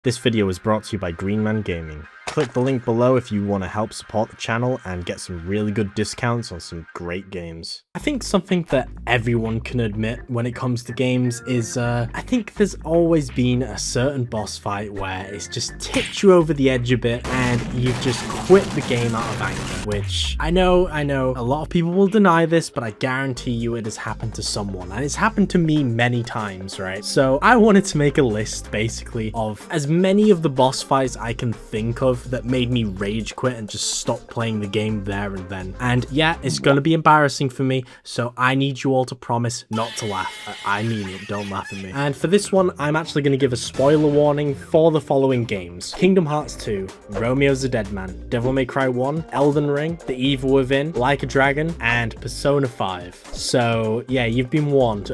This video is brought to you by Greenman Gaming. Click the link below if you want to help support the channel and get some really good discounts on some great games. I think something that everyone can admit when it comes to games is, I think there's always been a certain boss fight where it's just tipped you over the edge a bit and you've just quit the game out of anger, which I know a lot of people will deny this, but I guarantee you it has happened to someone, and it's happened to me many times, right? So I wanted to make a list basically of as many of the boss fights I can think of that made me rage quit and just stop playing the game there and then. And yeah, it's gonna be embarrassing for me, so I need you all to promise not to laugh. I mean it, don't laugh at me. And for this one, I'm actually gonna give a spoiler warning for the following games: Kingdom Hearts 2, Romeo Is, Deadman, Devil May Cry 1, Elden Ring, The Evil Within, Like a Dragon, and Persona 5. So yeah, you've been warned.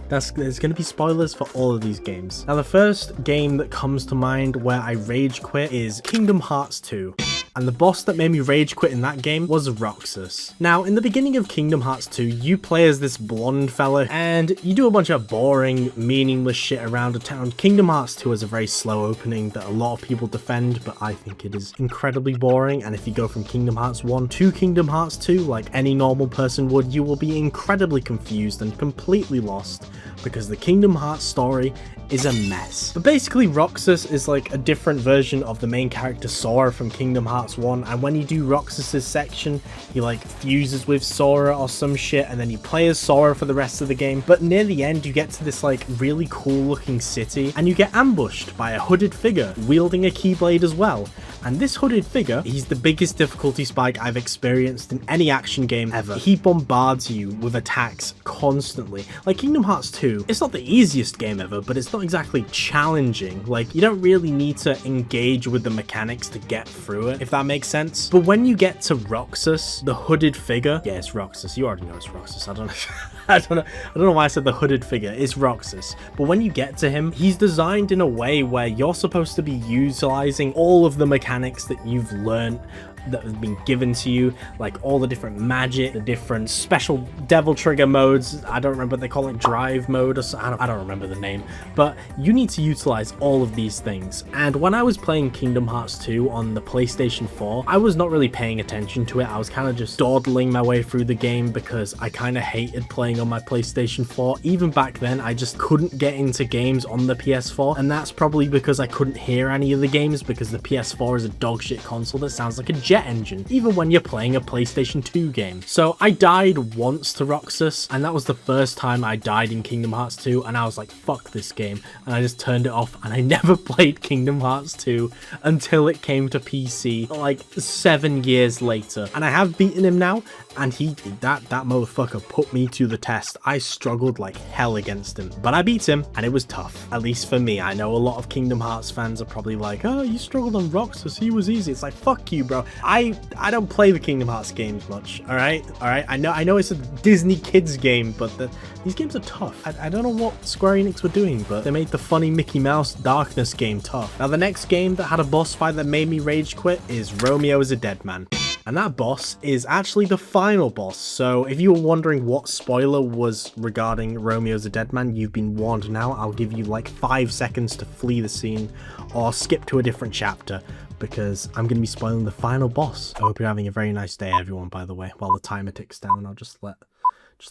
There's gonna be spoilers for all of these games. Now the first game that comes to mind where I rage quit is Kingdom Hearts 2. And the boss that made me rage quit in that game was Roxas. Now, in the beginning of Kingdom Hearts 2, you play as this blonde fella, and you do a bunch of boring, meaningless shit around a town. Kingdom Hearts 2 has a very slow opening that a lot of people defend, but I think it is incredibly boring, and if you go from Kingdom Hearts 1 to Kingdom Hearts 2, like any normal person would, you will be incredibly confused and completely lost, because the Kingdom Hearts story is a mess. But basically, Roxas is like a different version of the main character Sora from Kingdom Hearts 1, and when you do Roxas's section, he like fuses with Sora or some shit, and then you play as Sora for the rest of the game. But near the end, you get to this like really cool looking city, and you get ambushed by a hooded figure wielding a keyblade as well. And this hooded figure, he's the biggest difficulty spike I've experienced in any action game ever. He bombards you with attacks constantly. Like Kingdom Hearts 2, it's not the easiest game ever, but it's not exactly challenging. Like, you don't really need to engage with the mechanics to get through it, if that makes sense. But when you get to Roxas, the hooded figure, yeah, it's Roxas. You already know it's Roxas. I don't know why I said the hooded figure. It's Roxas. But when you get to him, he's designed in a way where you're supposed to be utilizing all of the mechanics that you've learned, that have been given to you, like all the different magic, the different special devil trigger modes. I don't remember, they call it drive mode or so, I don't remember the name, but you need to utilize all of these things. And when I was playing Kingdom Hearts 2 on the PlayStation 4, I was not really paying attention to it. I was kind of just dawdling my way through the game because I kind of hated playing on my PlayStation 4. Even back then, I just couldn't get into games on the PS4, and that's probably because I couldn't hear any of the games, because the PS4 is a dogshit console that sounds like a jet engine, even when you're playing a PlayStation 2 game. So I died once to Roxas, and that was the first time I died in Kingdom Hearts 2, and I was like, fuck this game, and I just turned it off, and I never played Kingdom Hearts 2 until it came to PC, like 7 years later. And I have beaten him now, and that motherfucker put me to the test. I struggled like hell against him, but I beat him, and it was tough, at least for me. I know a lot of Kingdom Hearts fans are probably like, oh, you struggled on Roxas, he was easy. It's like, fuck you, bro. I don't play the Kingdom Hearts games much, all right? I know it's a Disney kids game, but these games are tough. I don't know what Square Enix were doing, but they made the funny Mickey Mouse Darkness game tough. Now the next game that had a boss fight that made me rage quit is Romeo Is, Deadman. And that boss is actually the final boss. So if you were wondering what spoiler was regarding Romeo Is, Deadman, you've been warned now. I'll give you like 5 seconds to flee the scene or skip to a different chapter, because I'm going to be spoiling the final boss. I hope you're having a very nice day, everyone, by the way. While the timer ticks down, I'll just let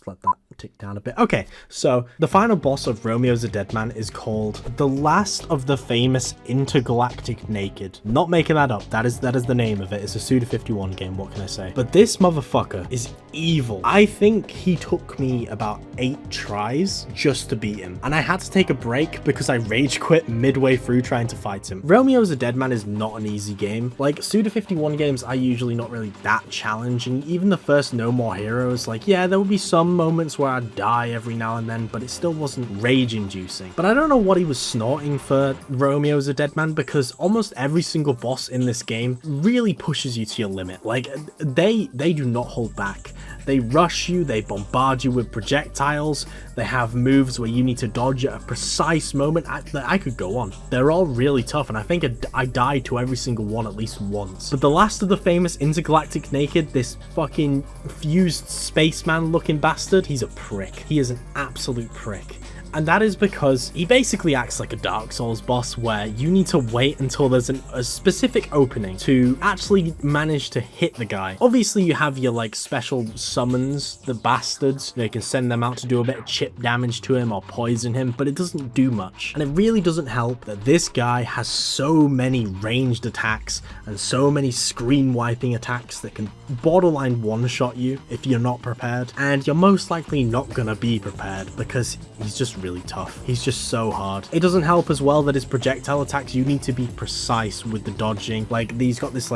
that tick down a bit. Okay, so the final boss of Romeo Is, Deadman is called the last of the famous Intergalactic Naked. Not making that up. That is the name of it. It's a Suda51 game, what can I say? But this motherfucker is evil. I think he took me about 8 tries just to beat him, and I had to take a break because I rage quit midway through trying to fight him. Romeo Is, Deadman is not an easy game. Like, Suda51 games are usually not really that challenging. Even the first No More Heroes, like, yeah, there would be some moments where I'd die every now and then, but it still wasn't rage-inducing. But I don't know what he was snorting for Romeo Is, Deadman, because almost every single boss in this game really pushes you to your limit. Like, they do not hold back. They rush you, they bombard you with projectiles, they have moves where you need to dodge at a precise moment. I could go on. They're all really tough, and I think I died to every single one at least once. But the last of the famous Intergalactic Naked, this fucking fused spaceman looking bastard, he's a prick. He is an absolute prick. And that is because he basically acts like a Dark Souls boss where you need to wait until there's a specific opening to actually manage to hit the guy. Obviously you have your like special summons, the bastards, you can send them out to do a bit of chip damage to him or poison him, but it doesn't do much. And it really doesn't help that this guy has so many ranged attacks and so many screen wiping attacks that can borderline one-shot you if you're not prepared, and you're most likely not gonna be prepared because he's just really tough. He's just so hard. It doesn't help as well that his projectile attacks, you need to be precise with the dodging. Like he's got these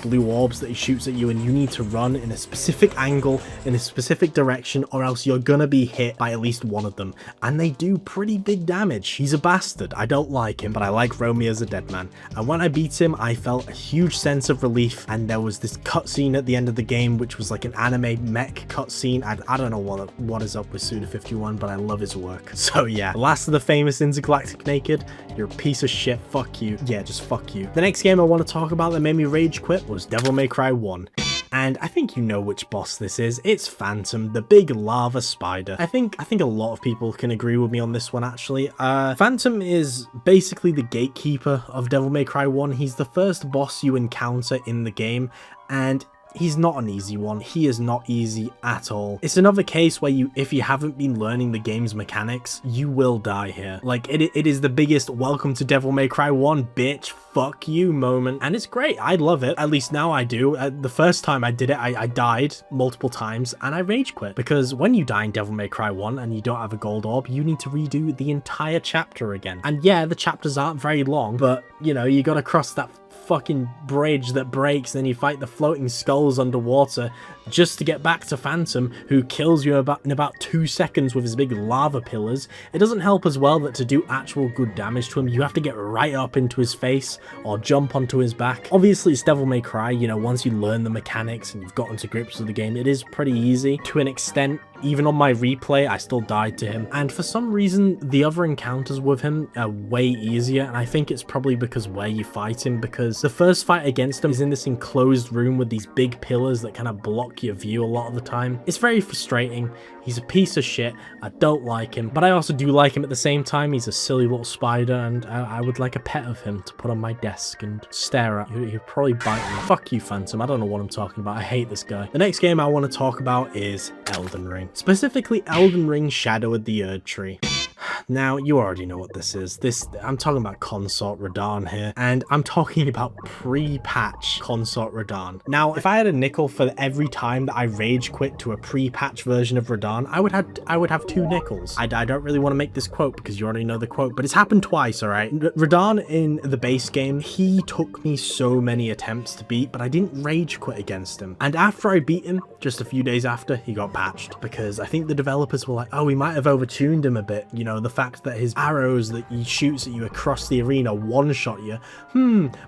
blue orbs that he shoots at you, and you need to run in a specific angle in a specific direction, or else you're gonna be hit by at least one of them, and they do pretty big damage. He's a bastard. I don't like him, but I like Romeo as a Deadman, and when I beat him I felt a huge sense of relief. And there was this cutscene at the end of the game which was like an anime mech cutscene. I don't know what is up with Suda51, but I love his work. So yeah, the last of the famous Intergalactic Naked, you're a piece of shit, fuck you. Yeah, just fuck you. The next game I want to talk about that made me rage quit was Devil May Cry 1. And I think you know which boss this is. It's Phantom, the big lava spider. I think a lot of people can agree with me on this one actually. Phantom is basically the gatekeeper of Devil May Cry 1. He's the first boss you encounter in the game, and he's not an easy one. He is not easy at all. It's another case where if you haven't been learning the game's mechanics, you will die here. Like it is the biggest welcome to Devil May Cry 1, bitch, fuck you moment. And it's great. I love it. At least now I do. The first time I did it, I died multiple times and I rage quit, because when you die in Devil May Cry 1 and you don't have a gold orb, you need to redo the entire chapter again. And yeah, the chapters aren't very long, but you know, you gotta cross that fucking bridge that breaks, then you fight the floating skulls underwater just to get back to Phantom, who kills you in about 2 seconds with his big lava pillars. It doesn't help as well that to do actual good damage to him, you have to get right up into his face or jump onto his back. Obviously it's Devil May Cry, you know, once you learn the mechanics and you've gotten to grips with the game, it is pretty easy to an extent. Even on my replay, I still died to him, and for some reason the other encounters with him are way easier, and I think it's probably because where you fight him, because the first fight against him is in this enclosed room with these big pillars that kind of block your view a lot of the time. It's very frustrating. He's a piece of shit. I don't like him, but I also do like him at the same time. He's a silly little spider, and I would like a pet of him to put on my desk and stare at. He'd probably bite me. Fuck you, Phantom. I don't know what I'm talking about. I hate this guy. The next game I want to talk about is Elden Ring. Specifically Elden Ring Shadow of the Erd Tree. Now, you already know what this is. I'm talking about Consort Radahn here, and I'm talking about pre-patch Consort Radahn. Now, if I had a nickel for every time that I rage quit to a pre-patch version of Radahn, I would have 2 nickels. I don't really want to make this quote because you already know the quote, but it's happened twice, alright? Radahn in the base game, he took me so many attempts to beat, but I didn't rage quit against him. And after I beat him, just a few days after, he got patched, because I think the developers were like, oh, we might have overtuned him a bit, you know, the fact that his arrows that he shoots at you across the arena one-shot you.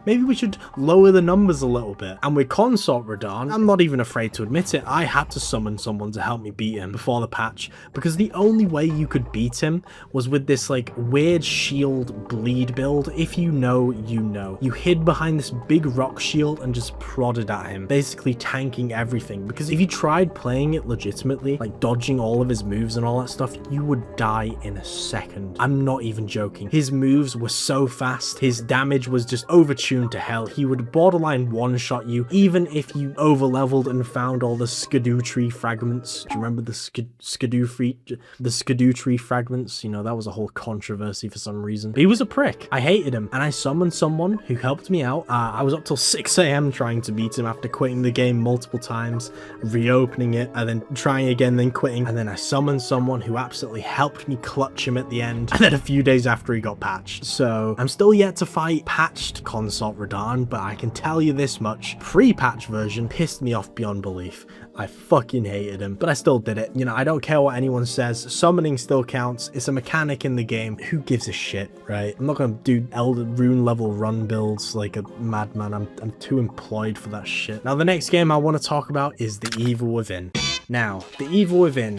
Maybe we should lower the numbers a little bit. And with Consort Radahn, I'm not even afraid to admit it, I had to summon someone to help me beat him before the patch, because the only way you could beat him was with this like weird shield bleed build. If you know, you know. You hid behind this big rock shield and just prodded at him, basically tanking everything, because if you tried playing it legitimately, like dodging all of his moves and all that stuff, you would die in a second. I'm not even joking. His moves were so fast, his damage was just overtuned to hell. He would borderline one-shot you, even if you over-leveled and found all the Skidoo tree fragments. Do you remember the Skidoo tree fragments? You know, that was a whole controversy for some reason. But he was a prick. I hated him, and I summoned someone who helped me out. I was up till 6 AM trying to beat him after quitting the game multiple times, reopening it, and then trying again, then quitting, and then I summoned someone who absolutely helped me clutch him at the end, and then a few days after he got patched. So I'm still yet to fight patched Consort Radahn, but I can tell you this much, pre-patch version pissed me off beyond belief. I fucking hated him, but I still did it. You know, I don't care what anyone says, summoning still counts. It's a mechanic in the game. Who gives a shit, right? I'm not gonna do Elden Rune level run builds like a madman. I'm too employed for that shit. Now the next game I want to talk about is The Evil Within. Now, the evil within.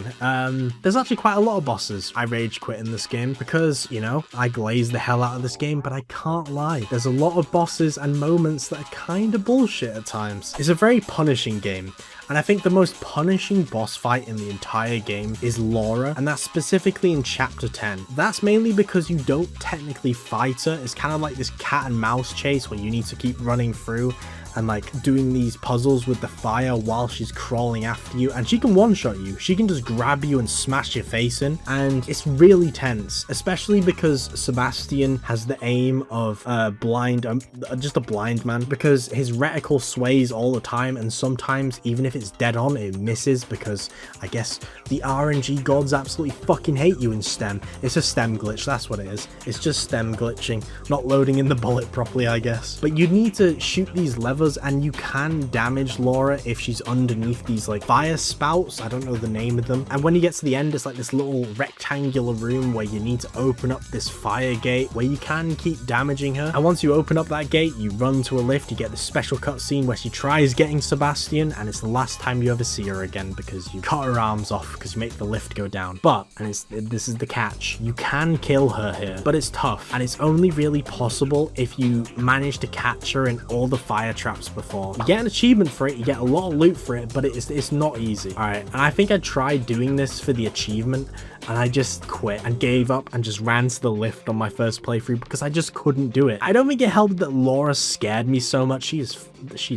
There's actually quite a lot of bosses I rage quit in this game because, you know, I glaze the hell out of this game, but I can't lie. There's a lot of bosses and moments that are kind of bullshit at times. It's a very punishing game. And I think the most punishing boss fight in the entire game is Laura, and that's specifically in chapter 10. That's mainly because you don't technically fight her. It's kind of like this cat and mouse chase where you need to keep running through and like doing these puzzles with the fire while she's crawling after you, and she can one-shot you. She can just grab you and smash your face in, and it's really tense, especially because Sebastian has the aim of just a blind man, because his reticle sways all the time, and sometimes even if it's dead on, it misses because I guess the RNG gods absolutely fucking hate you in STEM. It's a STEM glitch, that's what it is. It's just STEM glitching, not loading in the bullet properly, I guess. But you need to shoot these levers, and you can damage Laura if she's underneath these like fire spouts. I don't know the name of them. And when you get to the end, it's like this little rectangular room where you need to open up this fire gate where you can keep damaging her. And once you open up that gate, you run to a lift, you get this special cutscene where she tries getting Sebastian, and it's the last time you ever see her again because you cut her arms off because you make the lift go down. But, and this is the catch, you can kill her here, but it's tough, and it's only really possible if you manage to catch her in all the fire traps before. You get an achievement for it, you get a lot of loot for it, but it's not easy. Alright, and I think I tried doing this for the achievement, and I just quit and gave up and just ran to the lift on my first playthrough because I just couldn't do it. I don't think it helped that Laura scared me so much. She's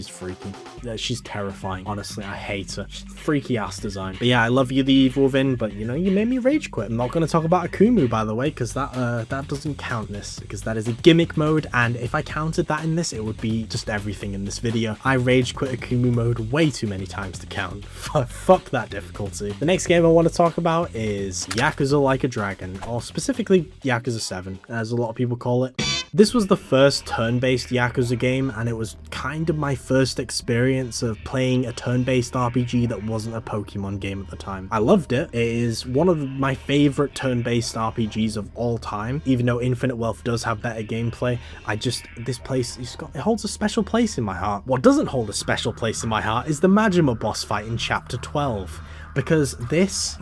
freaky. She's terrifying. Honestly, I hate her. She's freaky ass design. But yeah, I love you, the evil within, but you know, you made me rage quit. I'm not going to talk about Akumu, by the way, because that doesn't count in this, because that is a gimmick mode, and if I counted that in this, it would be just everything in this video. I rage quit Akumu mode way too many times to count. Fuck that difficulty. The next game I want to talk about is Yakuza Like a Dragon, or specifically Yakuza 7, as a lot of people call it. This was the first turn-based Yakuza game, and it was kind of my first experience of playing a turn-based RPG that wasn't a Pokemon game at the time. I loved it. It is one of my favorite turn-based RPGs of all time, even though Infinite Wealth does have better gameplay. It holds a special place in my heart. What doesn't hold a special place in my heart is the Majima boss fight in chapter 12. Because this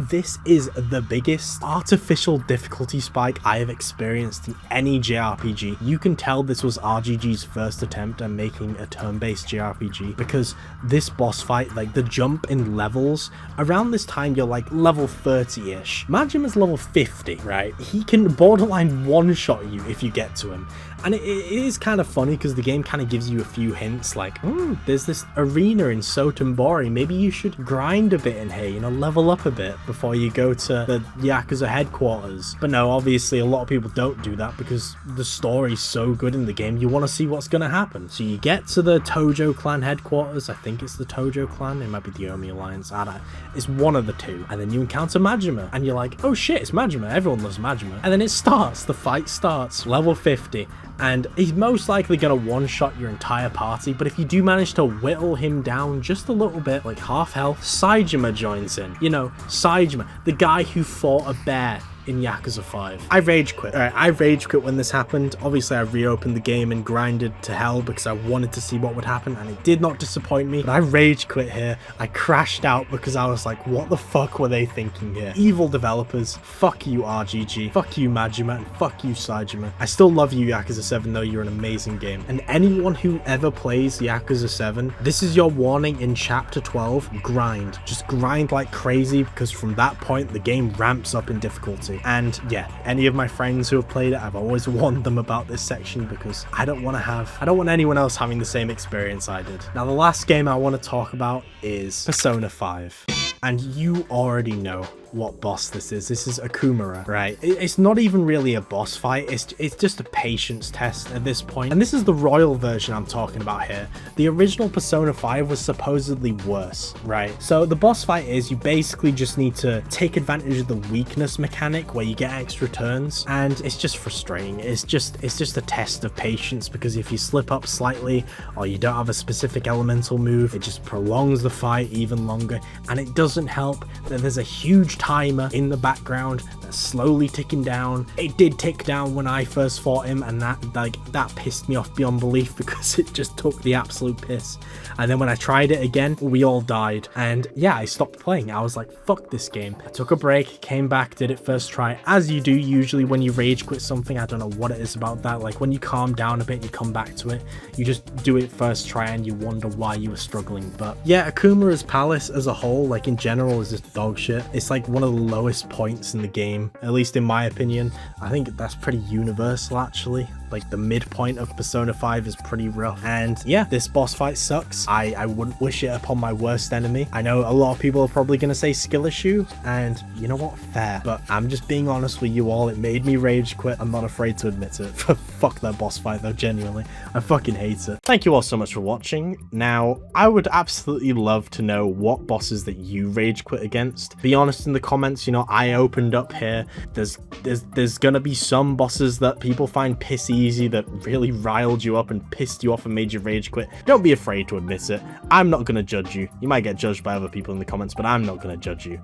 is the biggest artificial difficulty spike I have experienced in any JRPG. You can tell this was RGG's first attempt at making a turn-based JRPG, because this boss fight, like the jump in levels, around this time you're like level 30-ish. Majima's level 50, right? He can borderline one-shot you if you get to him. And it is kind of funny because the game kind of gives you a few hints like, there's this arena in Sotenbori, maybe you should grind a bit in here, you know, level up a bit before you go to the Yakuza headquarters. But no, obviously a lot of people don't do that because the story's so good in the game, you want to see what's going to happen. So you get to the Tojo clan headquarters, I think it's the Tojo clan, it might be the Omi Alliance, I don't know. It's one of the two. And then you encounter Majima, and you're like, oh shit, it's Majima, everyone loves Majima. And then it starts, the fight starts, level 50. And he's most likely going to one-shot your entire party, but if you do manage to whittle him down just a little bit, like half health, Saejima joins in. You know, Saejima, the guy who fought a bear in Yakuza 5. I rage quit. Alright, I rage quit when this happened. Obviously, I reopened the game and grinded to hell because I wanted to see what would happen, and it did not disappoint me. But I rage quit here. I crashed out because I was like, what the fuck were they thinking here? Evil developers. Fuck you, RGG. Fuck you, Majima. And fuck you, Saejima. I still love you, Yakuza 7, though. You're an amazing game. And anyone who ever plays Yakuza 7, this is your warning in chapter 12. Grind. Just grind like crazy, because from that point, the game ramps up in difficulty. And yeah, any of my friends who have played it, I've always warned them about this section because I don't want anyone else having the same experience I did. Now, the last game I want to talk about is Persona 5. And you already know what boss this is. This is Akumura, right? It's not even really a boss fight. It's just a patience test at this point. And this is the royal version I'm talking about here. The original Persona 5 was supposedly worse, right? So the boss fight is you basically just need to take advantage of the weakness mechanic where you get extra turns, and it's just frustrating. It's just a test of patience, because if you slip up slightly or you don't have a specific elemental move, it just prolongs the fight even longer. And it doesn't help that there's a huge timer in the background that slowly ticking down. It did tick down when I first fought him, and that pissed me off beyond belief because it just took the absolute piss. And then when I tried it again, we all died. And yeah, I stopped playing. I was like, fuck this game. I took a break, came back, did it first try, as you do usually when you rage quit something. I don't know what it is about that. Like when you calm down a bit, you come back to it. You just do it first try and you wonder why you were struggling. But yeah, Akuma's Palace as a whole, like in general, is just dog shit. It's like one of the lowest points in the game, at least in my opinion. I think that's pretty universal actually. Like the midpoint of Persona 5 is pretty rough. And yeah, this boss fight sucks. I wouldn't wish it upon my worst enemy. I know a lot of people are probably going to say skill issue, and you know what, fair. But I'm just being honest with you all. It made me rage quit. I'm not afraid to admit it. Fuck that boss fight though, genuinely. I fucking hate it. Thank you all so much for watching. Now, I would absolutely love to know what bosses that you rage quit against. Be honest in the comments, you know, I opened up here. There's gonna be some bosses that people find pissy easy, that really riled you up and pissed you off and made you rage quit. Don't be afraid to admit it. I'm not gonna judge you. You might get judged by other people in the comments, but I'm not gonna judge you.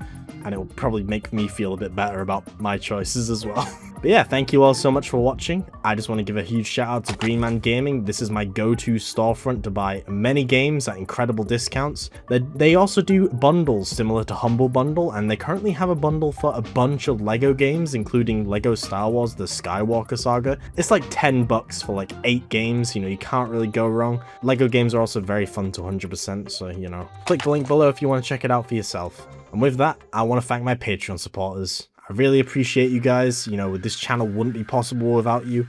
And it will probably make me feel a bit better about my choices as well. But yeah, thank you all so much for watching. I just want to give a huge shout out to Greenman Gaming. This is my go-to storefront to buy many games at incredible discounts. They also do bundles similar to Humble Bundle, and they currently have a bundle for a bunch of Lego games, including Lego Star Wars The Skywalker Saga. It's like $10 for like 8 games. You know, you can't really go wrong. Lego games are also very fun to 100%, so you know, click the link below if you want to check it out for yourself. And with that, I want to thank my Patreon supporters. I really appreciate you guys. You know, this channel wouldn't be possible without you.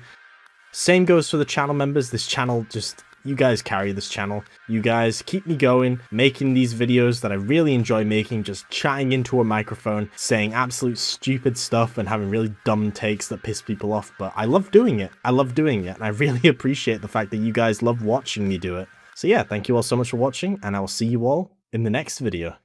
Same goes for the channel members. This channel just, you guys carry this channel. You guys keep me going, making these videos that I really enjoy making, just chatting into a microphone, saying absolute stupid stuff and having really dumb takes that piss people off. But I love doing it. I love doing it. And I really appreciate the fact that you guys love watching me do it. So yeah, thank you all so much for watching, and I will see you all in the next video.